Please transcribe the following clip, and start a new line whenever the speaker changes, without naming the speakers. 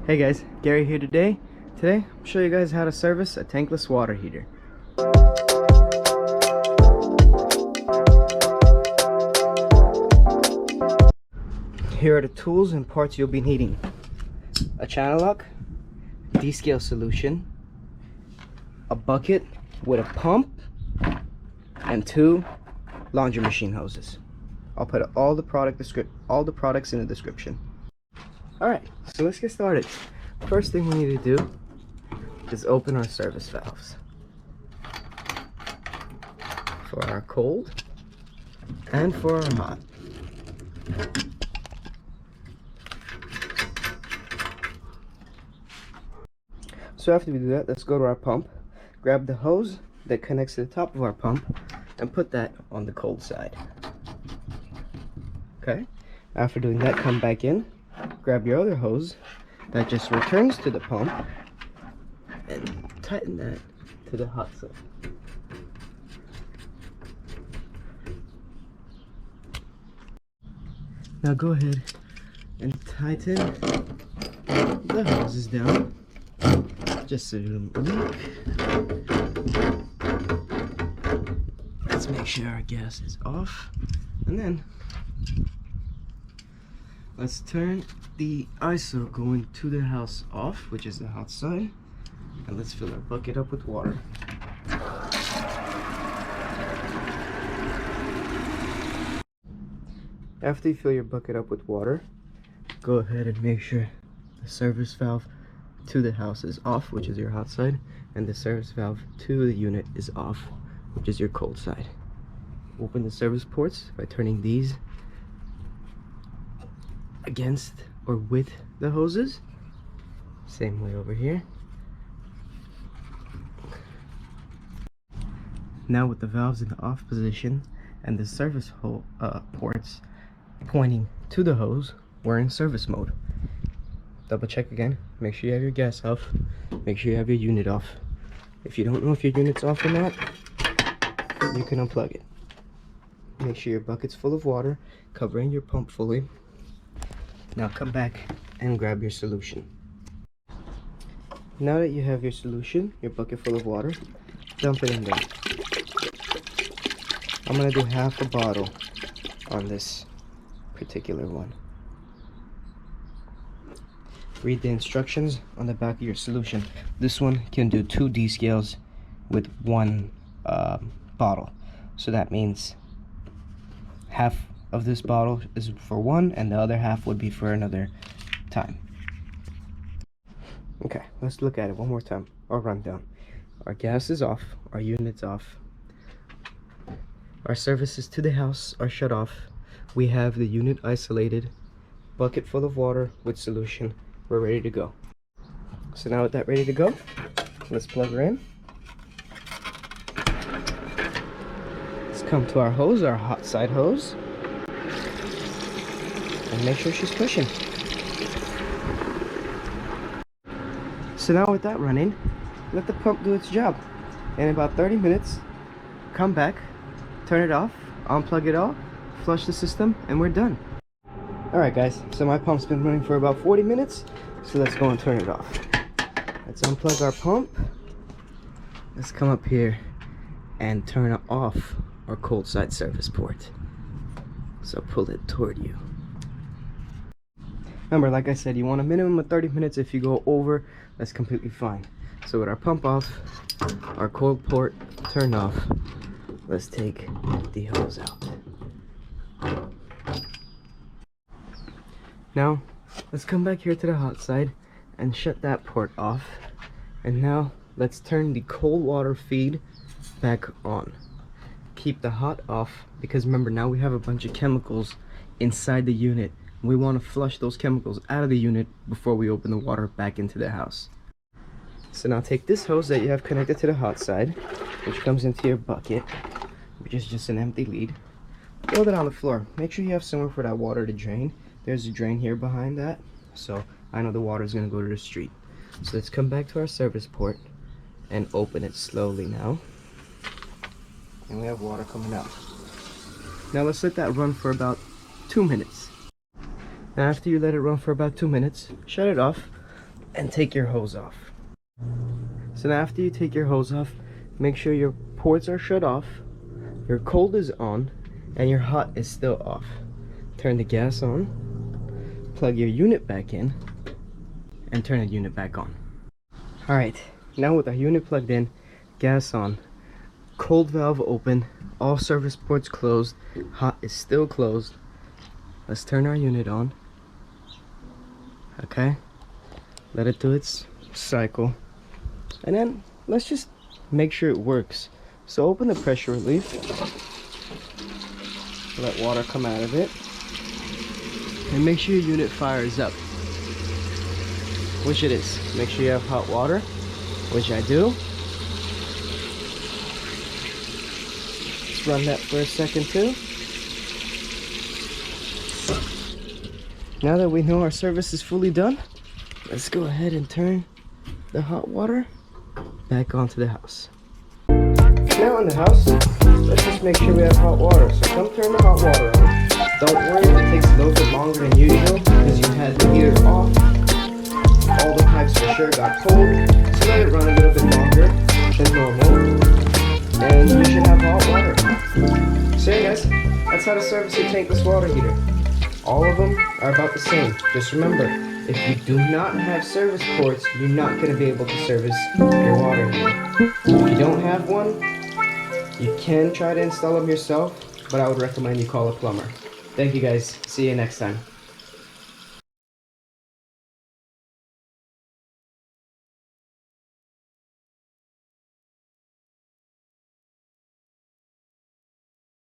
Hey guys, Gary here today. Today, I'll show you guys how to service a tankless water heater. Here are the tools and parts you'll be needing. A channel lock, descale solution, a bucket with a pump, and 2 laundry machine hoses. I'll put all the products in the description. Alright, so let's get started. First thing we need to do is open our service valves for our cold and for our hot. So after we do that, let's go to our pump, grab the hose that connects to the top of our pump, and put that on the cold side. Okay, after doing that, come back in, grab your other hose that just returns to the pump, and tighten that to the hot side. Now go ahead and tighten the hoses down just so you don't leak. Let's make sure our gas is off, and then let's turn the ISO going to the house off, which is the hot side, and let's fill our bucket up with water. After you fill your bucket up with water, go ahead and make sure the service valve to the house is off, which is your hot side, and the service valve to the unit is off, which is your cold side. Open the service ports by turning these against or with the hoses. Same way over here. Now with the valves in the off position and the service ports pointing to the hose, we're in service mode. Double check again, make sure you have your gas off, make sure you have your unit off. If you don't know if your unit's off or not, you can unplug it. Make sure your bucket's full of water, covering your pump fully. Now come back and grab your solution. Now that you have your solution, your bucket full of water, dump it in there. I'm gonna do half a bottle on this particular one. Read the instructions on the back of your solution. This one can do 2 descales with 1 bottle. So that means half of this bottle is for one, and the other half would be for another time. Okay, let's look at it one more time. Our rundown. Our gas is off, our unit's off, our services to the house are shut off, we have the unit isolated, bucket full of water with solution. We're ready to go. So now with that ready to go, let's plug her in. Let's come to our hose, our hot side hose, and make sure she's pushing. So now with that running, let the pump do its job. In about 30 minutes, come back, turn it off, unplug it all, flush the system, and we're done. Alright guys, so my pump's been running for about 40 minutes, so let's go and turn it off. Let's unplug our pump. Let's come up here and turn off our cold side service port. So pull it toward you. Remember, like I said, you want a minimum of 30 minutes. If you go over, that's completely fine. So with our pump off, our cold port turned off, let's take the hose out. Now, let's come back here to the hot side and shut that port off. And now, let's turn the cold water feed back on. Keep the hot off, because remember, now we have a bunch of chemicals inside the unit. We want to flush those chemicals out of the unit before we open the water back into the house. So now take this hose that you have connected to the hot side, which comes into your bucket, which is just an empty lead. Throw it on the floor. Make sure you have somewhere for that water to drain. There's a drain here behind that, so I know the water is going to go to the street. So let's come back to our service port and open it slowly now. And we have water coming out. Now let's let that run for about 2 minutes. Now after you let it run for about 2 minutes, shut it off. and take your hose off. So now after you take your hose off, make sure your ports are shut off, your cold is on, and your hot is still off. Turn the gas on, plug your unit back in, and turn the unit back on. Alright, now with our unit plugged in, gas on, cold valve open, all service ports closed, hot is still closed. Let's turn our unit on. Okay, let it do its cycle, and then let's just make sure it works. So open the pressure relief, let water come out of it, and make sure your unit fires up, which it is. Make sure you have hot water, which I do. Let's run that for a second too. Now that we know our service is fully done, let's go ahead and turn the hot water back onto the house. Now in the house, let's just make sure we have hot water. So come turn the hot water on. Don't worry if it takes a little bit longer than usual because you had the heater off. All the pipes for sure got cold, so let it run a little bit longer than normal. And you should have hot water. So yeah guys, that's how to service your tankless water heater. All of them are about the same. Just remember, if you do not have service ports, you're not going to be able to service your water heater. If you don't have one, you can try to install them yourself, but I would recommend you call a plumber. Thank you guys. See you next time.